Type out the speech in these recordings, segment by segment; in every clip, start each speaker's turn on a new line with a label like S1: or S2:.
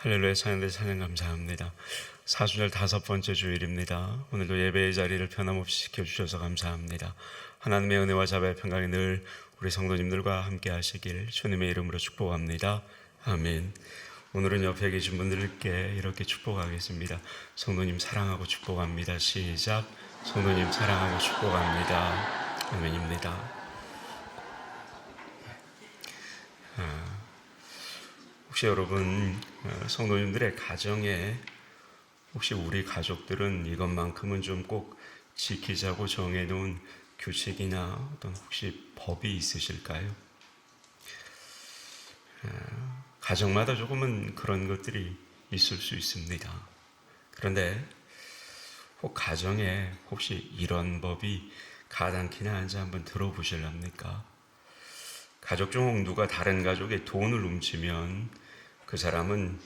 S1: 할렐루야. 찬양대 찬양 감사합니다. 사순절 5번째 주일입니다. 오늘도 예배의 자리를 변함없이 지켜주셔서 감사합니다. 하나님의 은혜와 자비의 평강이 늘 우리 성도님들과 함께 하시길 주님의 이름으로 축복합니다. 아멘. 오늘은 옆에 계신 분들께 이렇게 축복하겠습니다. 성도님 사랑하고 축복합니다. 시작. 성도님 사랑하고 축복합니다. 아멘입니다. 혹시 여러분 성도님들의 가정에 혹시 우리 가족들은 이것만큼은 좀 꼭 지키자고 정해놓은 규칙이나 어떤 혹시 법이 있으실까요? 가정마다 조금은 그런 것들이 있을 수 있습니다. 그런데 혹 가정에 혹시 이런 법이 가당키나 한지 한번 들어보실랍니까? 가족 중 누가 다른 가족의 돈을 훔치면 그 사람은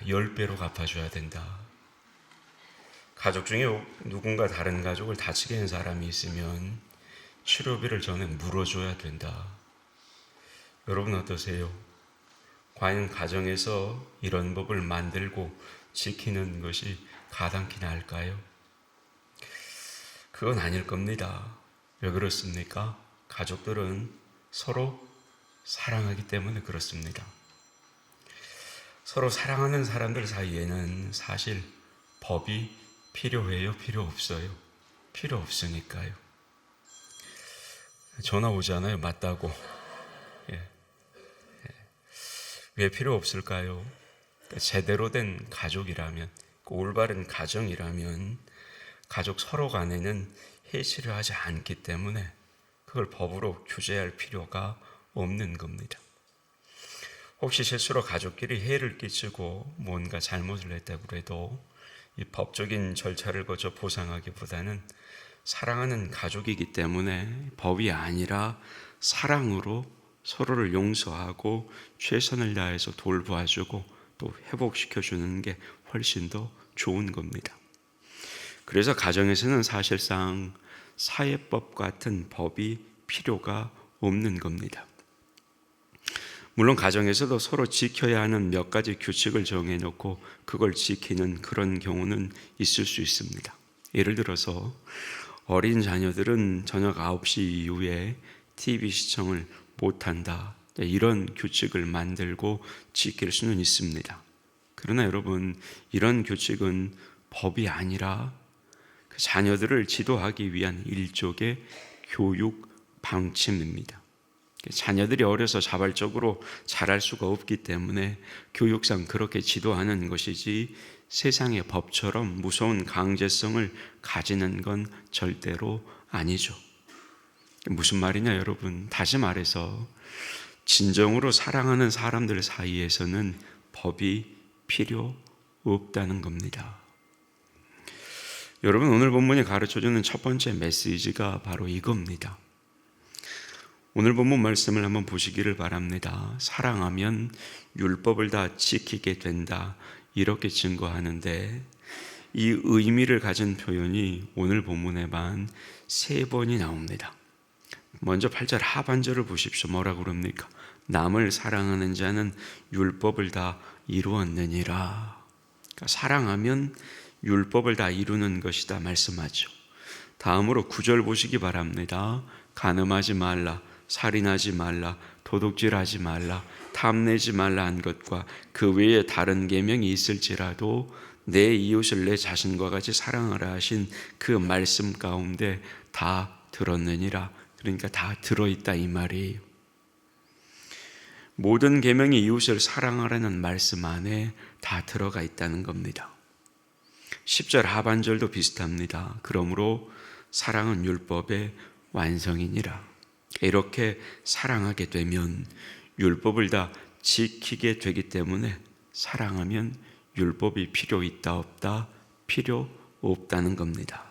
S1: 10배로 갚아줘야 된다. 가족 중에 누군가 다른 가족을 다치게 한 사람이 있으면 치료비를 전에 물어줘야 된다. 여러분 어떠세요? 과연 가정에서 이런 법을 만들고 지키는 것이 가당키나 할까요? 그건 아닐 겁니다. 왜 그렇습니까? 가족들은 서로 사랑하기 때문에 그렇습니다. 서로 사랑하는 사람들 사이에는 사실 법이 필요해요? 필요 없어요? 필요 없으니까요. 전화 오잖아요. 맞다고. 왜 필요 없을까요? 제대로 된 가족이라면, 올바른 가정이라면 가족 서로 간에는 해치려 하지 않기 때문에 그걸 법으로 규제할 필요가 없는 겁니다. 혹시 실수로 가족끼리 해를 끼치고 뭔가 잘못을 했다고 해도 이 법적인 절차를 거쳐 보상하기보다는 사랑하는 가족이기 때문에 법이 아니라 사랑으로 서로를 용서하고 최선을 다해서 돌보아주고 또 회복시켜주는 게 훨씬 더 좋은 겁니다. 그래서 가정에서는 사실상 사회법 같은 법이 필요가 없는 겁니다. 물론 가정에서도 서로 지켜야 하는 몇 가지 규칙을 정해놓고 그걸 지키는 그런 경우는 있을 수 있습니다. 예를 들어서 어린 자녀들은 저녁 9시 이후에 TV 시청을 못한다. 이런 규칙을 만들고 지킬 수는 있습니다. 그러나 여러분, 이런 규칙은 법이 아니라 그 자녀들을 지도하기 위한 일종의 교육 방침입니다. 자녀들이 어려서 자발적으로 잘할 수가 없기 때문에 교육상 그렇게 지도하는 것이지 세상의 법처럼 무서운 강제성을 가지는 건 절대로 아니죠. 무슨 말이냐 여러분? 다시 말해서 진정으로 사랑하는 사람들 사이에서는 법이 필요 없다는 겁니다. 여러분, 오늘 본문이 가르쳐주는 첫 번째 메시지가 바로 이겁니다. 오늘 본문 말씀을 한번 보시기를 바랍니다. 사랑하면 율법을 다 지키게 된다. 이렇게 증거하는데 이 의미를 가진 표현이 오늘 본문에만 3번이 나옵니다. 먼저 8절 하반절을 보십시오. 뭐라고 그럽니까? 남을 사랑하는 자는 율법을 다 이루었느니라. 그러니까 사랑하면 율법을 다 이루는 것이다 말씀하죠. 다음으로 9절 보시기 바랍니다. 간음하지 말라, 살인하지 말라, 도둑질하지 말라, 탐내지 말라 한 것과 그 외에 다른 계명이 있을지라도 내 이웃을 내 자신과 같이 사랑하라 하신 그 말씀 가운데 다 들었느니라. 그러니까 다 들어있다 이 말이에요. 모든 계명이 이웃을 사랑하라는 말씀 안에 다 들어가 있다는 겁니다. 10절 하반절도 비슷합니다. 그러므로 사랑은 율법의 완성이니라. 이렇게 사랑하게 되면 율법을 다 지키게 되기 때문에 사랑하면 율법이 필요 있다 없다? 필요 없다는 겁니다.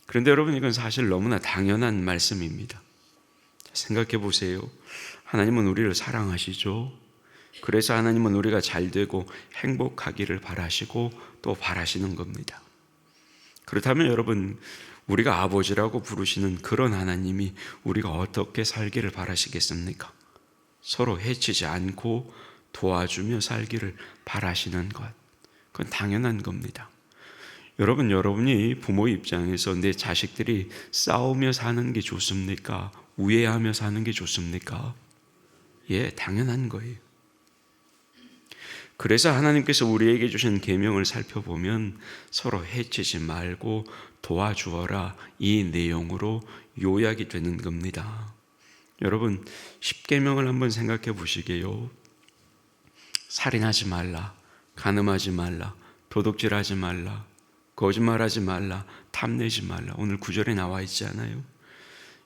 S1: 그런데 여러분, 이건 사실 너무나 당연한 말씀입니다. 생각해 보세요. 하나님은 우리를 사랑하시죠. 그래서 하나님은 우리가 잘 되고 행복하기를 바라시고 또 바라시는 겁니다. 그렇다면 여러분, 우리가 아버지라고 부르시는 그런 하나님이 우리가 어떻게 살기를 바라시겠습니까? 서로 해치지 않고 도와주며 살기를 바라시는 것, 그건 당연한 겁니다. 여러분이 부모 입장에서 내 자식들이 싸우며 사는 게 좋습니까? 우애하며 사는 게 좋습니까? 예, 당연한 거예요. 그래서 하나님께서 우리에게 주신 계명을 살펴보면 서로 해치지 말고 도와주어라, 이 내용으로 요약이 되는 겁니다. 여러분, 10계명을 한번 생각해 보시게요. 살인하지 말라, 간음하지 말라, 도둑질하지 말라, 거짓말하지 말라, 탐내지 말라. 오늘 9절에 나와 있지 않아요?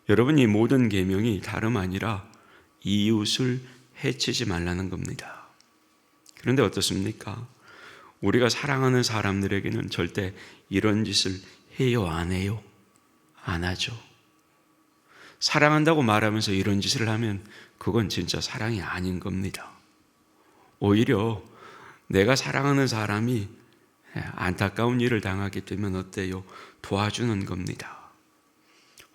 S1: 여러분, 이 모든 계명이 다름 아니라 이웃을 해치지 말라는 겁니다. 그런데 어떻습니까? 우리가 사랑하는 사람들에게는 절대 이런 짓을 해요, 안 해요? 안 하죠. 사랑한다고 말하면서 이런 짓을 하면 그건 진짜 사랑이 아닌 겁니다. 오히려 내가 사랑하는 사람이 안타까운 일을 당하게 되면 어때요? 도와주는 겁니다.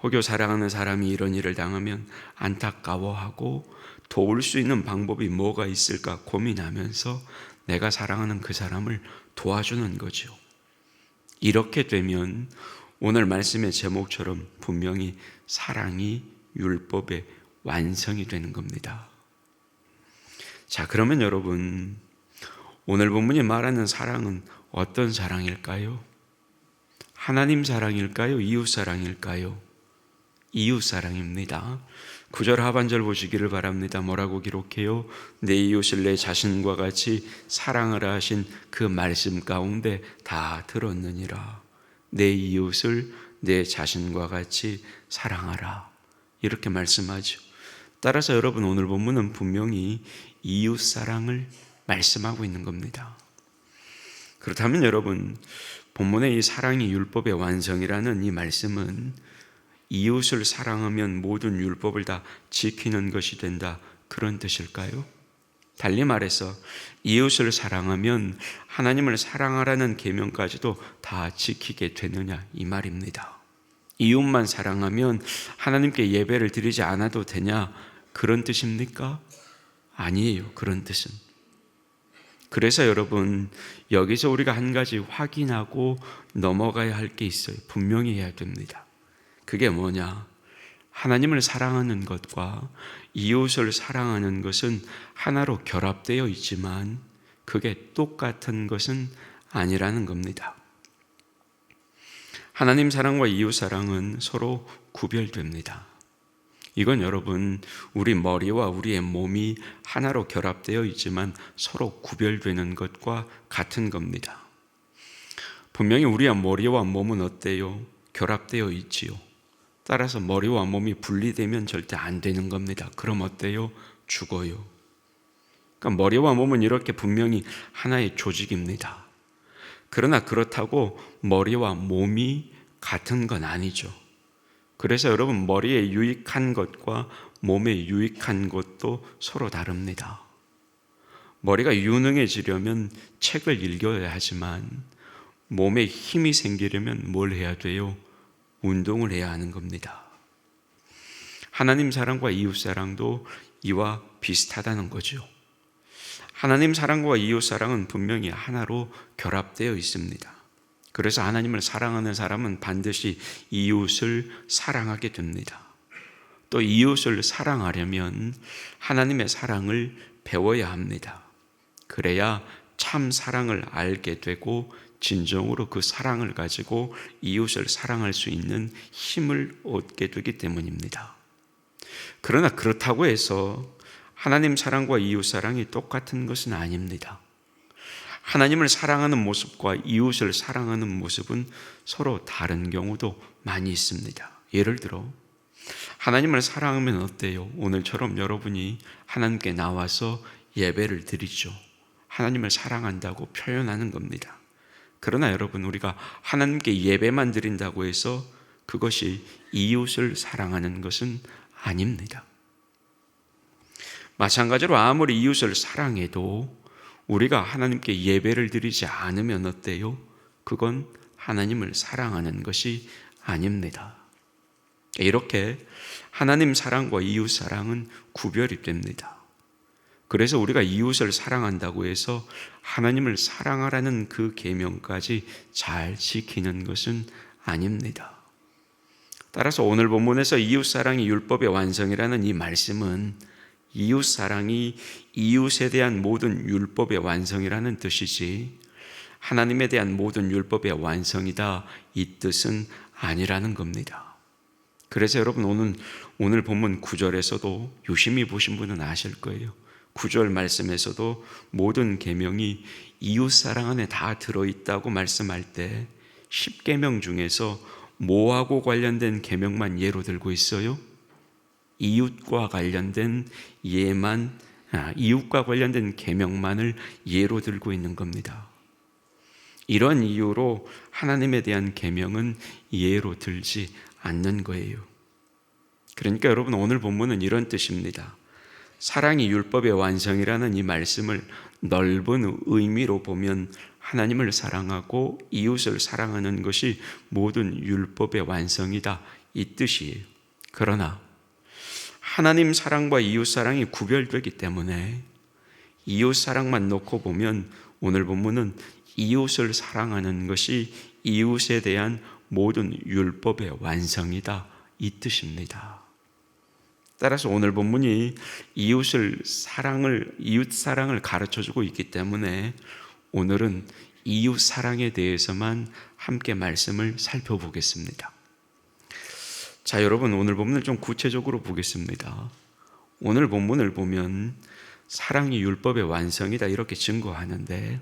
S1: 혹여 사랑하는 사람이 이런 일을 당하면 안타까워하고 도울 수 있는 방법이 뭐가 있을까 고민하면서 내가 사랑하는 그 사람을 도와주는 거죠. 이렇게 되면 오늘 말씀의 제목처럼 분명히 사랑이 율법의 완성이 되는 겁니다. 자, 그러면 여러분, 오늘 본문이 말하는 사랑은 어떤 사랑일까요? 하나님 사랑일까요? 이웃 사랑일까요? 이웃 사랑입니다. 9절 하반절 보시기를 바랍니다. 뭐라고 기록해요? 내 이웃을 내 자신과 같이 사랑하라 하신 그 말씀 가운데 다 들었느니라. 내 이웃을 내 자신과 같이 사랑하라, 이렇게 말씀하죠. 따라서 여러분, 오늘 본문은 분명히 이웃 사랑을 말씀하고 있는 겁니다. 그렇다면 여러분, 본문의 이 사랑이 율법의 완성이라는 이 말씀은 이웃을 사랑하면 모든 율법을 다 지키는 것이 된다, 그런 뜻일까요? 달리 말해서 이웃을 사랑하면 하나님을 사랑하라는 계명까지도 다 지키게 되느냐, 이 말입니다. 이웃만 사랑하면 하나님께 예배를 드리지 않아도 되냐, 그런 뜻입니까? 아니에요, 그런 뜻은. 그래서 여러분, 여기서 우리가 한 가지 확인하고 넘어가야 할 게 있어요. 분명히 해야 됩니다. 그게 뭐냐? 하나님을 사랑하는 것과 이웃을 사랑하는 것은 하나로 결합되어 있지만 그게 똑같은 것은 아니라는 겁니다. 하나님 사랑과 이웃 사랑은 서로 구별됩니다. 이건 여러분, 우리 머리와 우리의 몸이 하나로 결합되어 있지만 서로 구별되는 것과 같은 겁니다. 분명히 우리의 머리와 몸은 어때요? 결합되어 있지요. 따라서 머리와 몸이 분리되면 절대 안 되는 겁니다. 그럼 어때요? 죽어요. 그러니까 머리와 몸은 이렇게 분명히 하나의 조직입니다. 그러나 그렇다고 머리와 몸이 같은 건 아니죠. 그래서 여러분, 머리에 유익한 것과 몸에 유익한 것도 서로 다릅니다. 머리가 유능해지려면 책을 읽어야 하지만 몸에 힘이 생기려면 뭘 해야 돼요? 운동을 해야 하는 겁니다. 하나님 사랑과 이웃 사랑도 이와 비슷하다는 거죠. 하나님 사랑과 이웃 사랑은 분명히 하나로 결합되어 있습니다. 그래서 하나님을 사랑하는 사람은 반드시 이웃을 사랑하게 됩니다. 또 이웃을 사랑하려면 하나님의 사랑을 배워야 합니다. 그래야 참 사랑을 알게 되고 진정으로 그 사랑을 가지고 이웃을 사랑할 수 있는 힘을 얻게 되기 때문입니다. 그러나 그렇다고 해서 하나님 사랑과 이웃 사랑이 똑같은 것은 아닙니다. 하나님을 사랑하는 모습과 이웃을 사랑하는 모습은 서로 다른 경우도 많이 있습니다. 예를 들어 하나님을 사랑하면 어때요? 오늘처럼 여러분이 하나님께 나와서 예배를 드리죠. 하나님을 사랑한다고 표현하는 겁니다. 그러나 여러분, 우리가 하나님께 예배만 드린다고 해서 그것이 이웃을 사랑하는 것은 아닙니다. 마찬가지로 아무리 이웃을 사랑해도 우리가 하나님께 예배를 드리지 않으면 어때요? 그건 하나님을 사랑하는 것이 아닙니다. 이렇게 하나님 사랑과 이웃 사랑은 구별이 됩니다. 그래서 우리가 이웃을 사랑한다고 해서 하나님을 사랑하라는 그 계명까지 잘 지키는 것은 아닙니다. 따라서 오늘 본문에서 이웃사랑이 율법의 완성이라는 이 말씀은 이웃사랑이 이웃에 대한 모든 율법의 완성이라는 뜻이지 하나님에 대한 모든 율법의 완성이다 이 뜻은 아니라는 겁니다. 그래서 여러분 오늘 본문 9절에서도 유심히 보신 분은 아실 거예요. 9절 말씀에서도 모든 계명이 이웃사랑 안에 다 들어있다고 말씀할 때 10계명 중에서 뭐하고 관련된 계명만 예로 들고 있어요? 이웃과 관련된 이웃과 관련된 계명만을 예로 들고 있는 겁니다. 이런 이유로 하나님에 대한 계명은 예로 들지 않는 거예요. 그러니까 여러분 오늘 본문은 이런 뜻입니다. 사랑이 율법의 완성이라는 이 말씀을 넓은 의미로 보면 하나님을 사랑하고 이웃을 사랑하는 것이 모든 율법의 완성이다 이 뜻이에요. 그러나 하나님 사랑과 이웃 사랑이 구별되기 때문에 이웃 사랑만 놓고 보면 오늘 본문은 이웃을 사랑하는 것이 이웃에 대한 모든 율법의 완성이다 이 뜻입니다. 따라서 오늘 본문이 이웃 사랑을 가르쳐주고 있기 때문에 오늘은 이웃 사랑에 대해서만 함께 말씀을 살펴보겠습니다. 자, 여러분 오늘 본문을 좀 구체적으로 보겠습니다. 오늘 본문을 보면 사랑이 율법의 완성이다 이렇게 증거하는데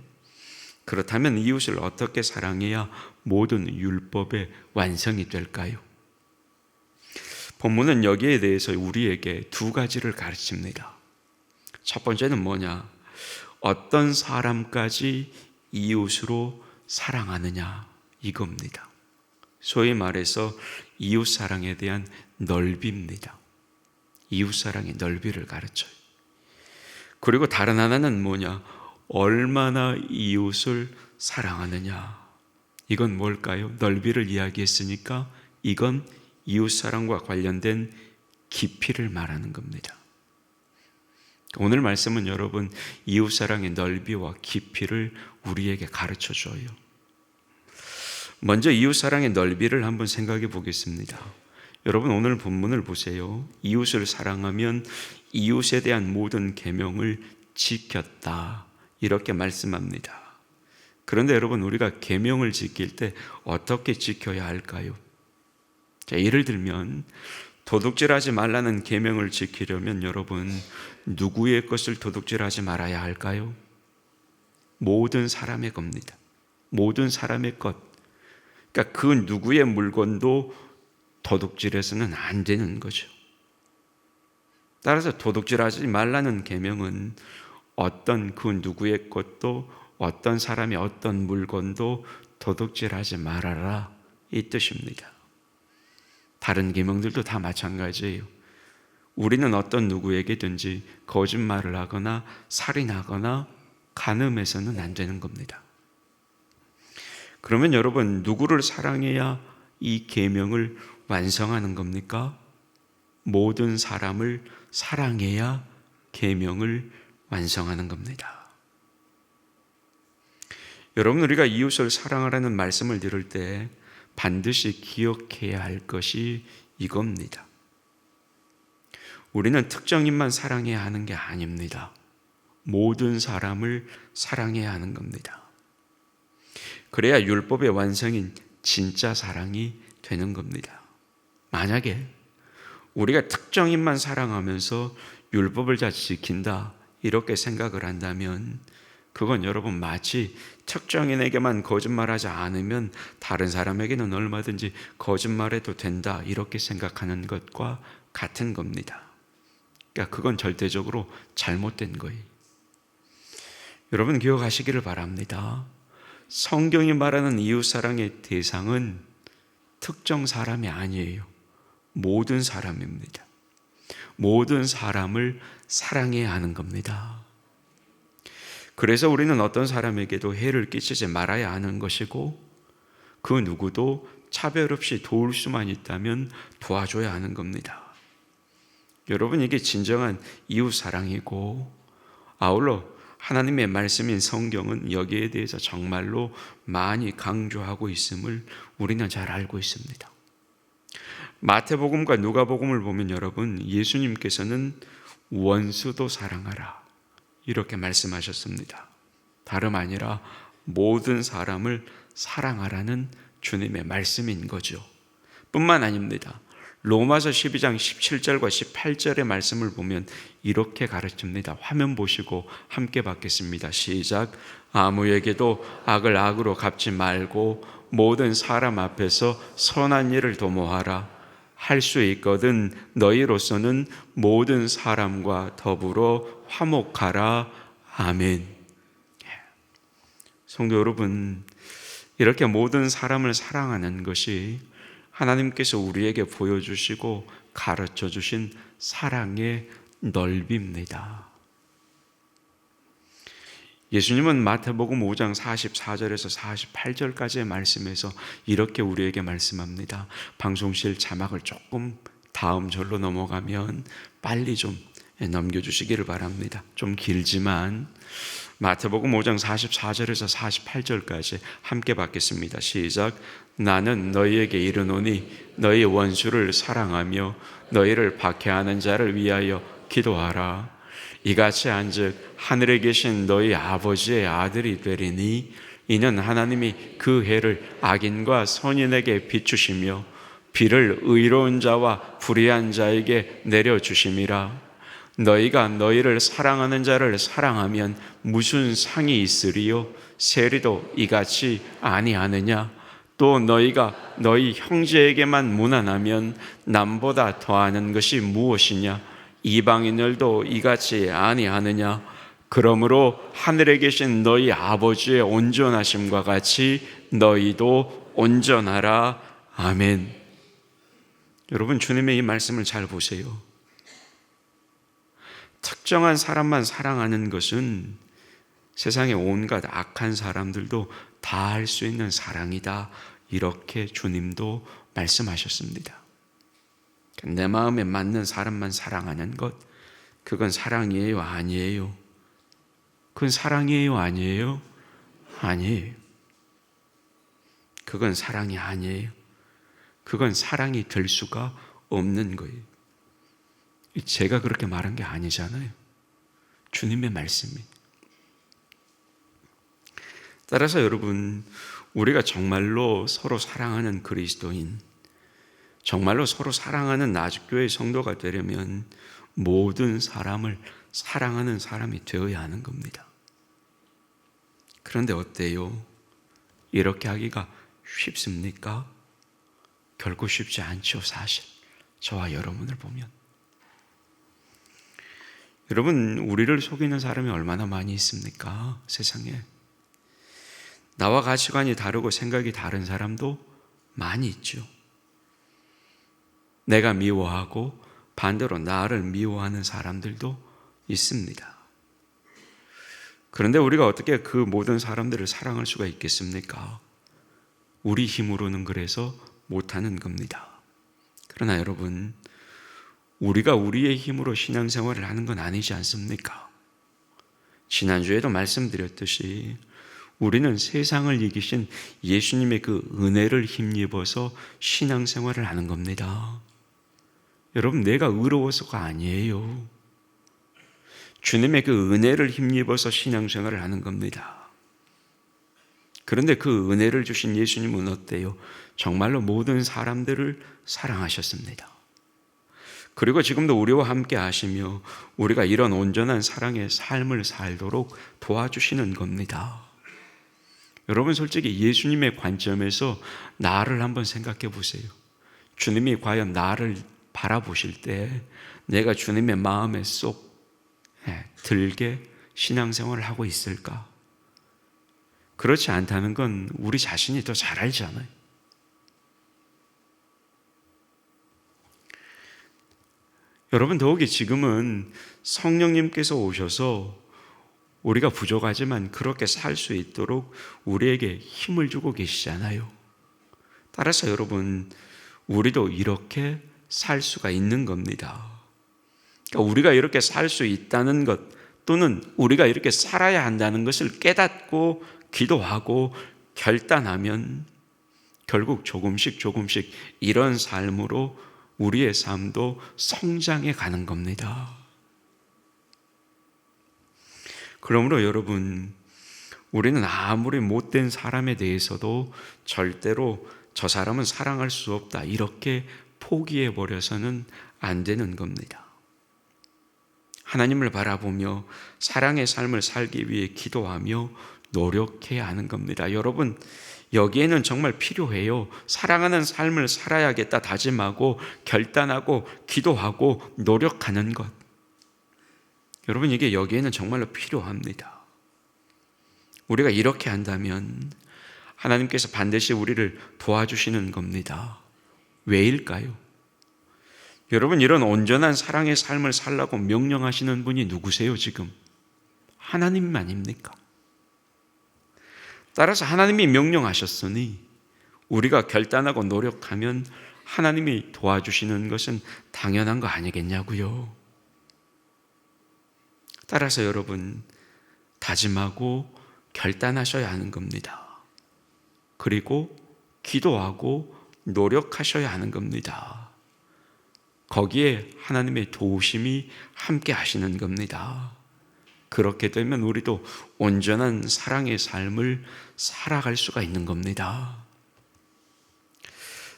S1: 그렇다면 이웃을 어떻게 사랑해야 모든 율법의 완성이 될까요? 본문은 여기에 대해서 우리에게 두 가지를 가르칩니다. 첫 번째는 뭐냐? 어떤 사람까지 이웃으로 사랑하느냐 이겁니다. 소위 말해서 이웃사랑에 대한 넓이입니다. 이웃사랑의 넓이를 가르쳐요. 그리고 다른 하나는 뭐냐? 얼마나 이웃을 사랑하느냐. 이건 뭘까요? 넓이를 이야기했으니까 이건 이웃사랑과 관련된 깊이를 말하는 겁니다. 오늘 말씀은 여러분 이웃사랑의 넓이와 깊이를 우리에게 가르쳐줘요. 먼저 이웃사랑의 넓이를 한번 생각해 보겠습니다. 여러분 오늘 본문을 보세요. 이웃을 사랑하면 이웃에 대한 모든 계명을 지켰다 이렇게 말씀합니다. 그런데 여러분 우리가 계명을 지킬 때 어떻게 지켜야 할까요? 자, 예를 들면 도둑질하지 말라는 계명을 지키려면 여러분 누구의 것을 도둑질하지 말아야 할까요? 모든 사람의 겁니다. 모든 사람의 것. 그러니까 그 누구의 물건도 도둑질해서는 안 되는 거죠. 따라서 도둑질하지 말라는 계명은 어떤 그 누구의 것도 어떤 사람의 어떤 물건도 도둑질하지 말아라 이 뜻입니다. 다른 계명들도 다 마찬가지예요. 우리는 어떤 누구에게든지 거짓말을 하거나 살인하거나 간음해서는 안 되는 겁니다. 그러면 여러분 누구를 사랑해야 이 계명을 완성하는 겁니까? 모든 사람을 사랑해야 계명을 완성하는 겁니다. 여러분 우리가 이웃을 사랑하라는 말씀을 들을 때 반드시 기억해야 할 것이 이겁니다. 우리는 특정인만 사랑해야 하는 게 아닙니다. 모든 사람을 사랑해야 하는 겁니다. 그래야 율법의 완성인 진짜 사랑이 되는 겁니다. 만약에 우리가 특정인만 사랑하면서 율법을 다 지킨다 이렇게 생각을 한다면 그건 여러분 마치 특정인에게만 거짓말하지 않으면 다른 사람에게는 얼마든지 거짓말해도 된다 이렇게 생각하는 것과 같은 겁니다. 그러니까 그건 절대적으로 잘못된 거예요. 여러분 기억하시기를 바랍니다. 성경이 말하는 이웃사랑의 대상은 특정 사람이 아니에요. 모든 사람입니다. 모든 사람을 사랑해야 하는 겁니다. 그래서 우리는 어떤 사람에게도 해를 끼치지 말아야 하는 것이고 그 누구도 차별 없이 도울 수만 있다면 도와줘야 하는 겁니다. 여러분 이게 진정한 이웃사랑이고 아울러 하나님의 말씀인 성경은 여기에 대해서 정말로 많이 강조하고 있음을 우리는 잘 알고 있습니다. 마태복음과 누가복음을 보면 여러분, 예수님께서는 원수도 사랑하라 이렇게 말씀하셨습니다. 다름 아니라 모든 사람을 사랑하라는 주님의 말씀인 거죠. 뿐만 아닙니다. 로마서 12장 17절과 18절의 말씀을 보면 이렇게 가르칩니다. 화면 보시고 함께 받겠습니다. 시작. 아무에게도 악을 악으로 갚지 말고 모든 사람 앞에서 선한 일을 도모하라. 할 수 있거든 너희로서는 모든 사람과 더불어 화목하라. 아멘. 성도 여러분, 이렇게 모든 사람을 사랑하는 것이 하나님께서 우리에게 보여주시고 가르쳐 주신 사랑의 넓이입니다. 예수님은 마태복음 5장 44절에서 48절까지의 말씀에서 이렇게 우리에게 말씀합니다. 방송실 자막을 조금 다음 절로 넘어가면 빨리 좀 넘겨주시기를 바랍니다. 좀 길지만 마태복음 5장 44절에서 48절까지 함께 받겠습니다. 시작. 나는 너희에게 이르노니 너희 원수를 사랑하며 너희를 박해하는 자를 위하여 기도하라. 이같이 한즉 하늘에 계신 너희 아버지의 아들이 되리니 이는 하나님이 그 해를 악인과 선인에게 비추시며 비를 의로운 자와 불의한 자에게 내려주심이라. 너희가 너희를 사랑하는 자를 사랑하면 무슨 상이 있으리요? 세리도 이같이 아니하느냐? 또 너희가 너희 형제에게만 무난하면 남보다 더하는 것이 무엇이냐? 이방인들도 이같이 아니하느냐? 그러므로 하늘에 계신 너희 아버지의 온전하심과 같이 너희도 온전하라. 아멘. 여러분, 주님의 이 말씀을 잘 보세요. 특정한 사람만 사랑하는 것은 세상의 온갖 악한 사람들도 다 할 수 있는 사랑이다. 이렇게 주님도 말씀하셨습니다. 내 마음에 맞는 사람만 사랑하는 것, 그건 사랑이에요? 아니에요? 그건 사랑이에요? 아니에요? 아니에요. 그건 사랑이 아니에요. 그건 사랑이 될 수가 없는 거예요. 제가 그렇게 말한 게 아니잖아요. 주님의 말씀이. 따라서 여러분, 우리가 정말로 서로 사랑하는 그리스도인, 정말로 서로 사랑하는 나주교회 성도가 되려면 모든 사람을 사랑하는 사람이 되어야 하는 겁니다. 그런데 어때요? 이렇게 하기가 쉽습니까? 결코 쉽지 않죠, 사실. 저와 여러분을 보면. 여러분, 우리를 속이는 사람이 얼마나 많이 있습니까? 세상에. 나와 가치관이 다르고 생각이 다른 사람도 많이 있죠. 내가 미워하고 반대로 나를 미워하는 사람들도 있습니다. 그런데 우리가 어떻게 그 모든 사람들을 사랑할 수가 있겠습니까? 우리 힘으로는 그래서 못하는 겁니다. 그러나 여러분, 우리가 우리의 힘으로 신앙생활을 하는 건 아니지 않습니까? 지난주에도 말씀드렸듯이 우리는 세상을 이기신 예수님의 그 은혜를 힘입어서 신앙생활을 하는 겁니다. 여러분, 내가 의로워서가 아니에요. 주님의 그 은혜를 힘입어서 신앙생활을 하는 겁니다. 그런데 그 은혜를 주신 예수님은 어때요? 정말로 모든 사람들을 사랑하셨습니다. 그리고 지금도 우리와 함께 하시며 우리가 이런 온전한 사랑의 삶을 살도록 도와주시는 겁니다. 여러분, 솔직히 예수님의 관점에서 나를 한번 생각해 보세요. 주님이 과연 나를 바라보실 때 내가 주님의 마음에 쏙 들게 신앙생활을 하고 있을까? 그렇지 않다는 건 우리 자신이 더 잘 알잖아요. 여러분, 더욱이 지금은 성령님께서 오셔서 우리가 부족하지만 그렇게 살 수 있도록 우리에게 힘을 주고 계시잖아요. 따라서 여러분, 우리도 이렇게 살 수가 있는 겁니다. 그러니까 우리가 이렇게 살 수 있다는 것, 또는 우리가 이렇게 살아야 한다는 것을 깨닫고 기도하고 결단하면 결국 조금씩 이런 삶으로 우리의 삶도 성장해 가는 겁니다. 그러므로 여러분, 우리는 아무리 못된 사람에 대해서도 절대로 저 사람은 사랑할 수 없다 이렇게 포기해 버려서는 안 되는 겁니다. 하나님을 바라보며 사랑의 삶을 살기 위해 기도하며 노력해야 하는 겁니다. 여러분, 여기에는 정말 필요해요. 사랑하는 삶을 살아야겠다 다짐하고 결단하고 기도하고 노력하는 것. 여러분, 이게 여기에는 정말로 필요합니다. 우리가 이렇게 한다면 하나님께서 반드시 우리를 도와주시는 겁니다. 왜일까요? 여러분, 이런 온전한 사랑의 삶을 살라고 명령하시는 분이 누구세요, 지금? 하나님 아닙니까? 따라서 하나님이 명령하셨으니 우리가 결단하고 노력하면 하나님이 도와주시는 것은 당연한 거 아니겠냐고요. 따라서 여러분, 다짐하고 결단하셔야 하는 겁니다. 그리고 기도하고 노력하셔야 하는 겁니다. 거기에 하나님의 도우심이 함께 하시는 겁니다. 그렇게 되면 우리도 온전한 사랑의 삶을 살아갈 수가 있는 겁니다.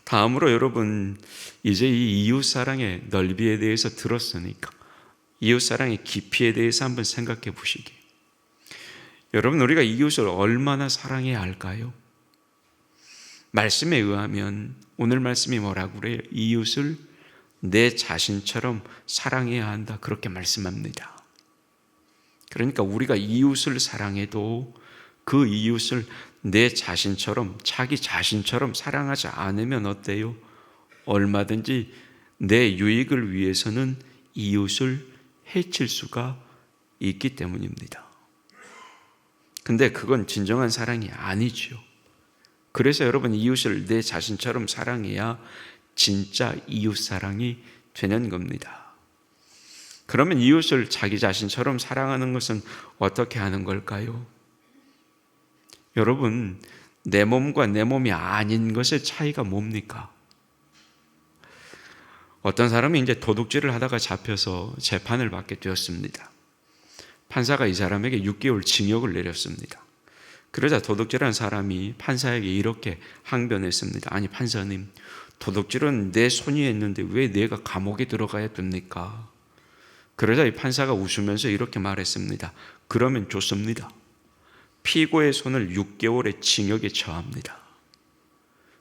S1: 다음으로 여러분, 이제 이 이웃사랑의 넓이에 대해서 들었으니까 이웃사랑의 깊이에 대해서 한번 생각해 보시기. 여러분, 우리가 이웃을 얼마나 사랑해야 할까요? 말씀에 의하면 오늘 말씀이 뭐라고 그래요? 이웃을 내 자신처럼 사랑해야 한다, 그렇게 말씀합니다. 그러니까 우리가 이웃을 사랑해도 그 이웃을 내 자신처럼, 자기 자신처럼 사랑하지 않으면 어때요? 얼마든지 내 유익을 위해서는 이웃을 해칠 수가 있기 때문입니다. 근데 그건 진정한 사랑이 아니죠. 그래서 여러분, 이웃을 내 자신처럼 사랑해야 진짜 이웃 사랑이 되는 겁니다. 그러면 이웃을 자기 자신처럼 사랑하는 것은 어떻게 하는 걸까요? 여러분, 내 몸과 내 몸이 아닌 것의 차이가 뭡니까? 어떤 사람이 이제 도둑질을 하다가 잡혀서 재판을 받게 되었습니다. 판사가 이 사람에게 6개월 징역을 내렸습니다. 그러자 도둑질한 사람이 판사에게 이렇게 항변했습니다. 아니 판사님, 도둑질은 내 손이 했는데 왜 내가 감옥에 들어가야 됩니까? 그러자 이 판사가 웃으면서 이렇게 말했습니다. 그러면 좋습니다. 피고의 손을 6개월의 징역에 처합니다.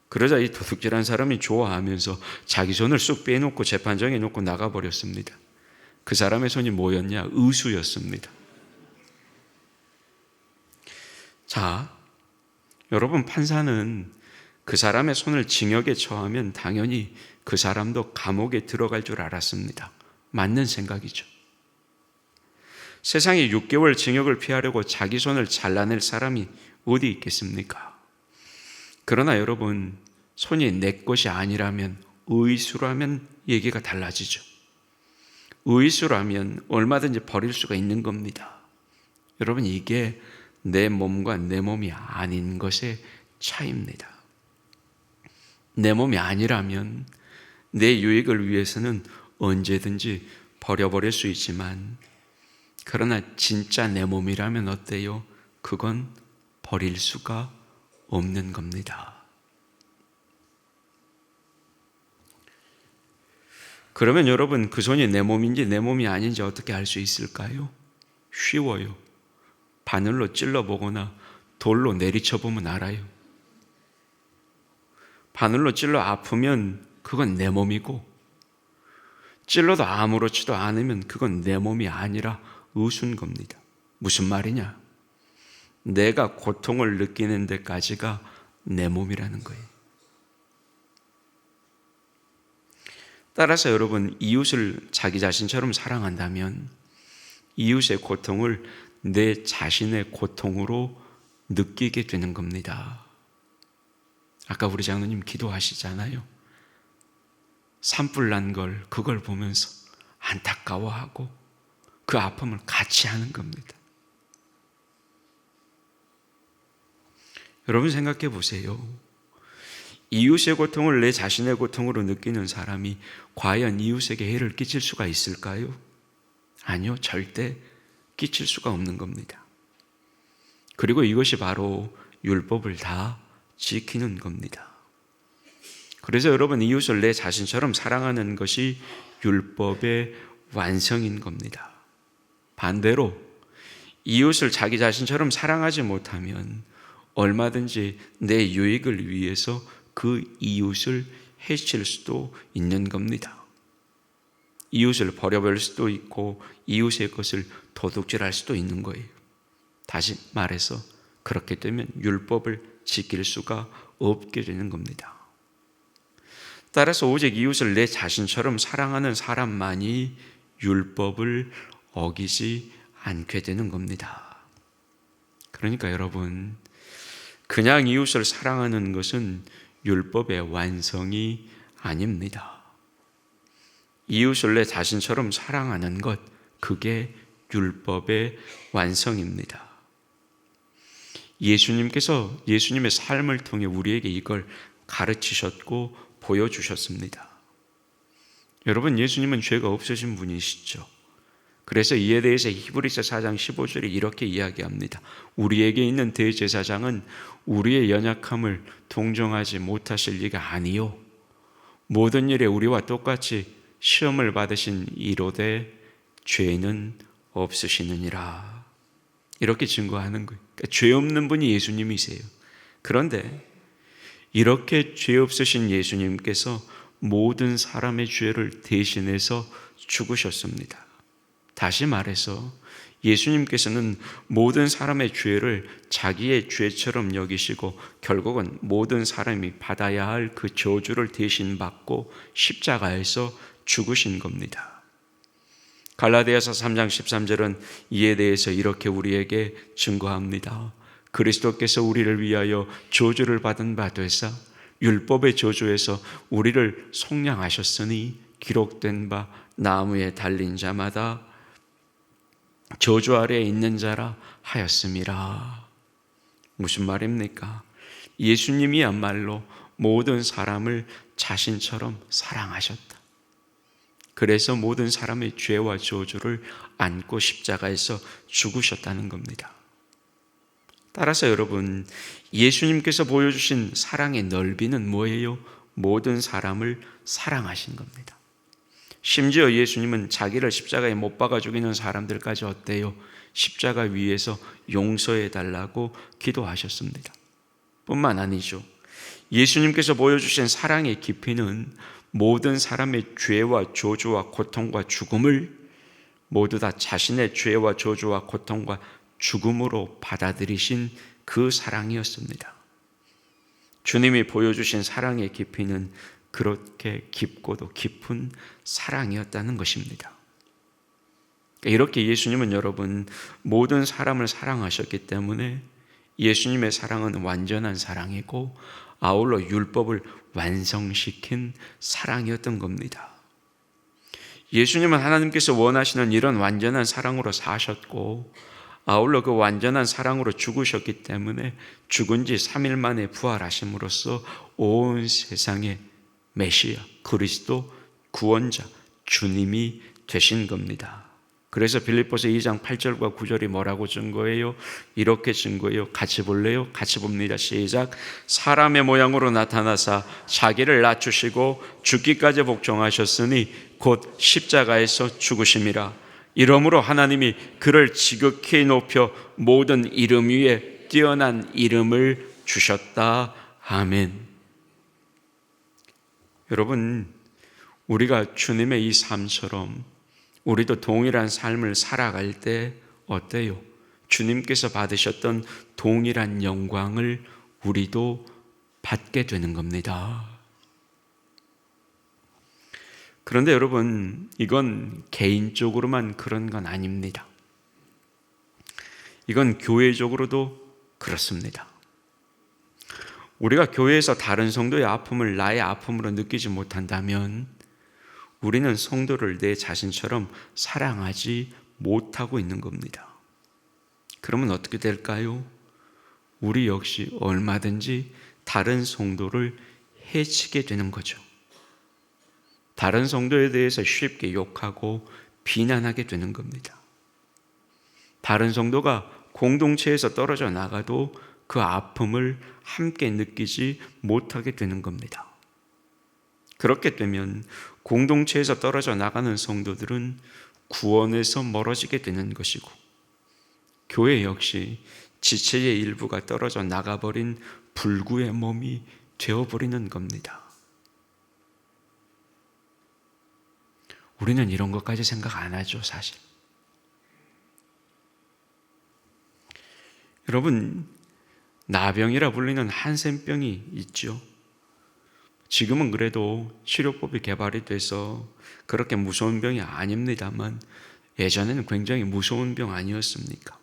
S1: 그러자 이 도둑질한 사람이 좋아하면서 자기 손을 쑥 빼놓고 재판장에 놓고 나가버렸습니다. 그 사람의 손이 뭐였냐? 의수였습니다. 자, 여러분, 판사는 그 사람의 손을 징역에 처하면 당연히 그 사람도 감옥에 들어갈 줄 알았습니다. 맞는 생각이죠. 세상에 6개월 징역을 피하려고 자기 손을 잘라낼 사람이 어디 있겠습니까? 그러나 여러분, 손이 내 것이 아니라면, 의수라면 얘기가 달라지죠. 의수라면 얼마든지 버릴 수가 있는 겁니다. 여러분, 이게 내 몸과 내 몸이 아닌 것의 차이입니다. 내 몸이 아니라면 내 유익을 위해서는 언제든지 버려버릴 수 있지만, 그러나 진짜 내 몸이라면 어때요? 그건 버릴 수가 없는 겁니다. 그러면 여러분, 그 손이 내 몸인지 내 몸이 아닌지 어떻게 알 수 있을까요? 쉬워요. 바늘로 찔러보거나 돌로 내리쳐보면 알아요. 바늘로 찔러 아프면 그건 내 몸이고, 찔러도 아무렇지도 않으면 그건 내 몸이 아니라 의수인 겁니다. 무슨 말이냐? 내가 고통을 느끼는 데까지가 내 몸이라는 거예요. 따라서 여러분, 이웃을 자기 자신처럼 사랑한다면 이웃의 고통을 내 자신의 고통으로 느끼게 되는 겁니다. 아까 우리 장로님 기도하시잖아요. 산불 난 걸, 그걸 보면서 안타까워하고 그 아픔을 같이 하는 겁니다. 여러분 생각해 보세요. 이웃의 고통을 내 자신의 고통으로 느끼는 사람이 과연 이웃에게 해를 끼칠 수가 있을까요? 아니요, 절대 끼칠 수가 없는 겁니다. 그리고 이것이 바로 율법을 다 지키는 겁니다. 그래서 여러분, 이웃을 내 자신처럼 사랑하는 것이 율법의 완성인 겁니다. 반대로 이웃을 자기 자신처럼 사랑하지 못하면 얼마든지 내 유익을 위해서 그 이웃을 해칠 수도 있는 겁니다. 이웃을 버려버릴 수도 있고 이웃의 것을 도둑질할 수도 있는 거예요. 다시 말해서 그렇게 되면 율법을 지킬 수가 없게 되는 겁니다. 따라서 오직 이웃을 내 자신처럼 사랑하는 사람만이 율법을 어기지 않게 되는 겁니다. 그러니까 여러분, 그냥 이웃을 사랑하는 것은 율법의 완성이 아닙니다. 이웃을 내 자신처럼 사랑하는 것, 그게 율법의 완성입니다. 예수님의 삶을 통해 우리에게 이걸 가르치셨고 보여주셨습니다. 여러분, 예수님은 죄가 없으신 분이시죠. 그래서 이에 대해서 히브리서 4장 15절에 이렇게 이야기합니다. 우리에게 있는 대제사장은 우리의 연약함을 동정하지 못하실 리가 아니요, 모든 일에 우리와 똑같이 시험을 받으신 이로되 죄는 없으시느니라. 이렇게 증거하는 거예요. 그러니까 죄 없는 분이 예수님이세요. 그런데 이렇게 죄 없으신 예수님께서 모든 사람의 죄를 대신해서 죽으셨습니다. 다시 말해서 예수님께서는 모든 사람의 죄를 자기의 죄처럼 여기시고 결국은 모든 사람이 받아야 할 그 저주를 대신 받고 십자가에서 죽으신 겁니다. 갈라디아서 3장 13절은 이에 대해서 이렇게 우리에게 증거합니다. 그리스도께서 우리를 위하여 저주를 받은 바 되사 율법의 저주에서 우리를 속량하셨으니 기록된 바 나무에 달린 자마다 저주 아래에 있는 자라 하였음이라. 무슨 말입니까? 예수님이야말로 모든 사람을 자신처럼 사랑하셨다. 그래서 모든 사람의 죄와 저주를 안고 십자가에서 죽으셨다는 겁니다. 따라서 여러분, 예수님께서 보여주신 사랑의 넓이는 뭐예요? 모든 사람을 사랑하신 겁니다. 심지어 예수님은 자기를 십자가에 못 박아 죽이는 사람들까지 어때요? 십자가 위에서 용서해 달라고 기도하셨습니다. 뿐만 아니죠. 예수님께서 보여주신 사랑의 깊이는 모든 사람의 죄와 저주와 고통과 죽음을 모두 다 자신의 죄와 저주와 고통과 죽음으로 받아들이신 그 사랑이었습니다. 주님이 보여주신 사랑의 깊이는 그렇게 깊고도 깊은 사랑이었다는 것입니다. 이렇게 예수님은 여러분 모든 사람을 사랑하셨기 때문에 예수님의 사랑은 완전한 사랑이고 아울러 율법을 완성시킨 사랑이었던 겁니다. 예수님은 하나님께서 원하시는 이런 완전한 사랑으로 사셨고 아울러 그 완전한 사랑으로 죽으셨기 때문에 죽은 지 3일 만에 부활하심으로써 온 세상의 메시아, 그리스도, 구원자, 주님이 되신 겁니다. 그래서 빌립보서 2장 8절과 9절이 뭐라고 증거해요? 이렇게 증거해요. 같이 볼래요? 같이 봅니다. 시작. 사람의 모양으로 나타나사 자기를 낮추시고 죽기까지 복종하셨으니 곧 십자가에서 죽으심이라. 이러므로 하나님이 그를 지극히 높여 모든 이름 위에 뛰어난 이름을 주셨다. 아멘. 여러분, 우리가 주님의 이 삶처럼 우리도 동일한 삶을 살아갈 때 어때요? 주님께서 받으셨던 동일한 영광을 우리도 받게 되는 겁니다. 그런데 여러분, 이건 개인적으로만 그런 건 아닙니다. 이건 교회적으로도 그렇습니다. 우리가 교회에서 다른 성도의 아픔을 나의 아픔으로 느끼지 못한다면 우리는 성도를 내 자신처럼 사랑하지 못하고 있는 겁니다. 그러면 어떻게 될까요? 우리 역시 얼마든지 다른 성도를 해치게 되는 거죠. 다른 성도에 대해서 쉽게 욕하고 비난하게 되는 겁니다. 다른 성도가 공동체에서 떨어져 나가도 그 아픔을 함께 느끼지 못하게 되는 겁니다. 그렇게 되면 공동체에서 떨어져 나가는 성도들은 구원에서 멀어지게 되는 것이고, 교회 역시 지체의 일부가 떨어져 나가버린 불구의 몸이 되어버리는 겁니다. 우리는 이런 것까지 생각 안 하죠, 사실. 여러분, 나병이라 불리는 한센병이 있죠. 지금은 그래도 치료법이 개발이 돼서 그렇게 무서운 병이 아닙니다만 예전에는 굉장히 무서운 병 아니었습니까?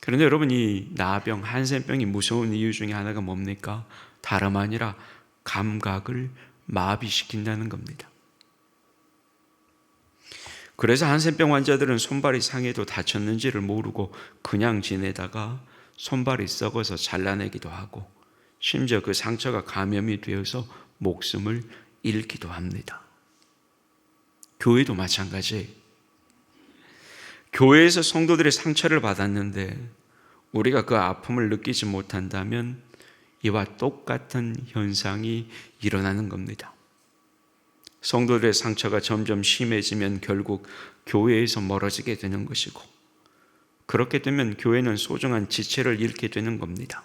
S1: 그런데 여러분, 이 나병, 한센병이 무서운 이유 중에 하나가 뭡니까? 다름 아니라 감각을 마비시킨다는 겁니다. 그래서 한센병 환자들은 손발이 상해도 다쳤는지를 모르고 그냥 지내다가 손발이 썩어서 잘라내기도 하고, 심지어 그 상처가 감염이 되어서 목숨을 잃기도 합니다. 교회도 마찬가지예요. 교회에서 성도들의 상처를 받았는데 우리가 그 아픔을 느끼지 못한다면 이와 똑같은 현상이 일어나는 겁니다. 성도들의 상처가 점점 심해지면 결국 교회에서 멀어지게 되는 것이고, 그렇게 되면 교회는 소중한 지체를 잃게 되는 겁니다.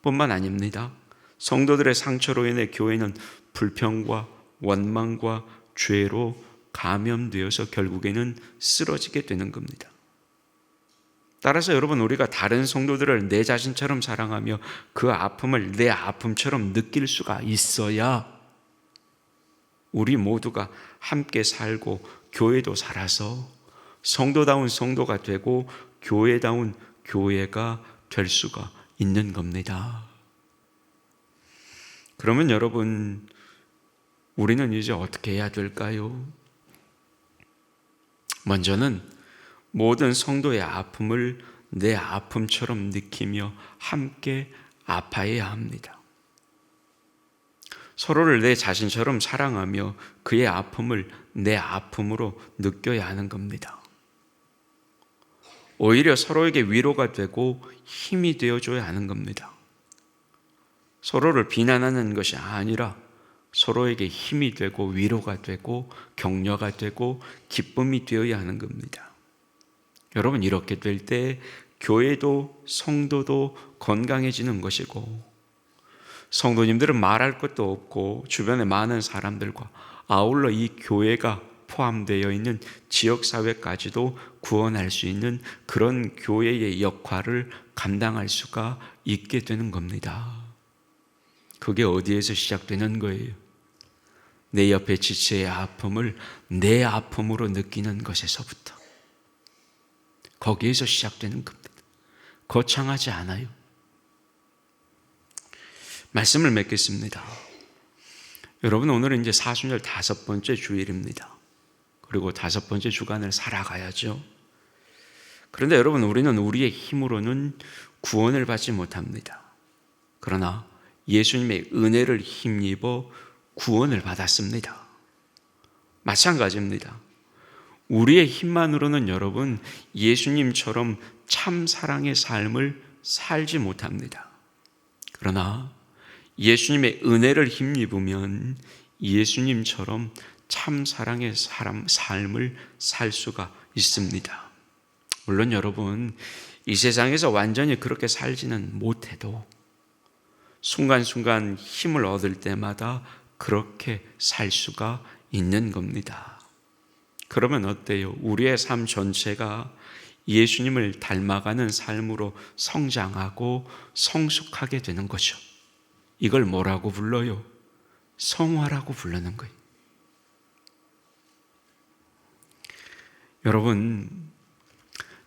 S1: 뿐만 아닙니다. 성도들의 상처로 인해 교회는 불평과 원망과 죄로 감염되어서 결국에는 쓰러지게 되는 겁니다. 따라서 여러분, 우리가 다른 성도들을 내 자신처럼 사랑하며 그 아픔을 내 아픔처럼 느낄 수가 있어야 우리 모두가 함께 살고 교회도 살아서 성도다운 성도가 되고 교회다운 교회가 될 수가 있는 겁니다. 그러면 여러분, 우리는 이제 어떻게 해야 될까요? 먼저는 모든 성도의 아픔을 내 아픔처럼 느끼며 함께 아파해야 합니다. 서로를 내 자신처럼 사랑하며 그의 아픔을 내 아픔으로 느껴야 하는 겁니다. 오히려 서로에게 위로가 되고 힘이 되어줘야 하는 겁니다. 서로를 비난하는 것이 아니라 서로에게 힘이 되고 위로가 되고 격려가 되고 기쁨이 되어야 하는 겁니다. 여러분, 이렇게 될 때 교회도 성도도 건강해지는 것이고, 성도님들은 말할 것도 없고 주변에 많은 사람들과 아울러 이 교회가 포함되어 있는 지역사회까지도 구원할 수 있는 그런 교회의 역할을 감당할 수가 있게 되는 겁니다. 그게 어디에서 시작되는 거예요? 내 옆에 지체의 아픔을 내 아픔으로 느끼는 것에서부터, 거기에서 시작되는 겁니다. 거창하지 않아요. 말씀을 맺겠습니다. 여러분, 오늘은 이제 사순절 5번째 주일입니다. 그리고 5번째 주간을 살아가야죠. 그런데 여러분, 우리는 우리의 힘으로는 구원을 받지 못합니다. 그러나 예수님의 은혜를 힘입어 구원을 받았습니다. 마찬가지입니다. 우리의 힘만으로는 여러분, 예수님처럼 참 사랑의 삶을 살지 못합니다. 그러나 예수님의 은혜를 힘입으면 예수님처럼 참 사랑의 삶을 살 수가 있습니다. 물론 여러분, 이 세상에서 완전히 그렇게 살지는 못해도 순간순간 힘을 얻을 때마다 그렇게 살 수가 있는 겁니다. 그러면 어때요? 우리의 삶 전체가 예수님을 닮아가는 삶으로 성장하고 성숙하게 되는 거죠. 이걸 뭐라고 불러요? 성화라고 부르는 거예요. 여러분,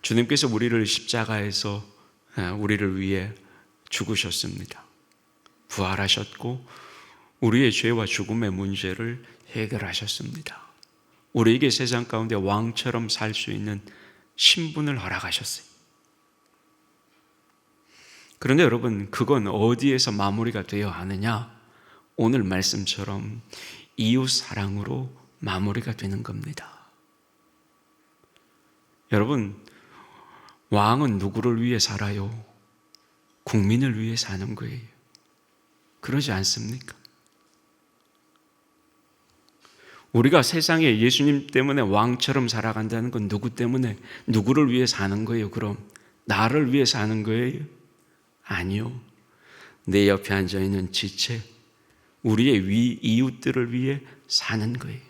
S1: 주님께서 우리를 십자가에서 우리를 위해 죽으셨습니다. 부활하셨고 우리의 죄와 죽음의 문제를 해결하셨습니다. 우리에게 세상 가운데 왕처럼 살 수 있는 신분을 허락하셨어요. 그런데 여러분, 그건 어디에서 마무리가 되어야 하느냐? 오늘 말씀처럼 이웃 사랑으로 마무리가 되는 겁니다. 여러분, 왕은 누구를 위해 살아요? 국민을 위해 사는 거예요. 그러지 않습니까? 우리가 세상에 예수님 때문에 왕처럼 살아간다는 건 누구 때문에, 누구를 위해 사는 거예요? 그럼 나를 위해 사는 거예요? 아니요. 내 옆에 앉아있는 지체, 우리의 이웃들을 위해 사는 거예요.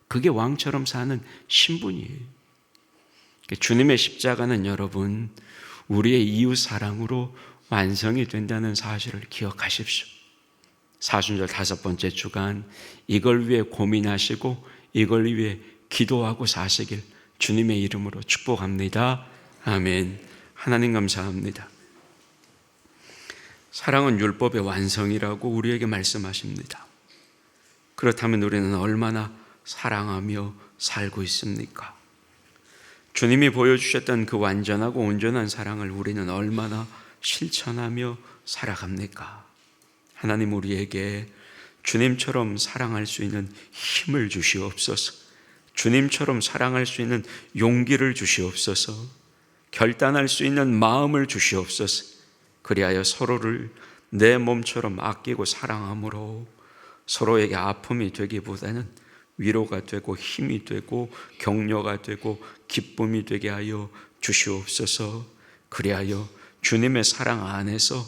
S1: 그게 왕처럼 사는 신분이에요. 주님의 십자가는 여러분, 우리의 이웃 사랑으로 완성이 된다는 사실을 기억하십시오. 사순절 5번째 주간 이걸 위해 고민하시고 이걸 위해 기도하고 사시길 주님의 이름으로 축복합니다. 아멘. 하나님 감사합니다. 사랑은 율법의 완성이라고 우리에게 말씀하십니다. 그렇다면 우리는 얼마나 사랑하며 살고 있습니까? 주님이 보여주셨던 그 완전하고 온전한 사랑을 우리는 얼마나 실천하며 살아갑니까? 하나님, 우리에게 주님처럼 사랑할 수 있는 힘을 주시옵소서. 주님처럼 사랑할 수 있는 용기를 주시옵소서. 결단할 수 있는 마음을 주시옵소서. 그리하여 서로를 내 몸처럼 아끼고 사랑함으로 서로에게 아픔이 되기보다는 위로가 되고 힘이 되고 격려가 되고 기쁨이 되게 하여 주시옵소서. 그리하여 주님의 사랑 안에서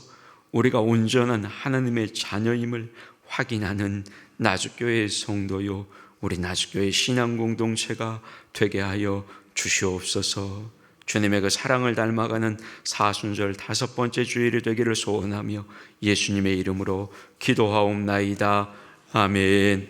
S1: 우리가 온전한 하나님의 자녀임을 확인하는 나주교회의 성도요, 우리 나주교회 신앙 공동체가 되게 하여 주시옵소서. 주님의 그 사랑을 닮아가는 사순절 5번째 주일이 되기를 소원하며 예수님의 이름으로 기도하옵나이다. 아멘.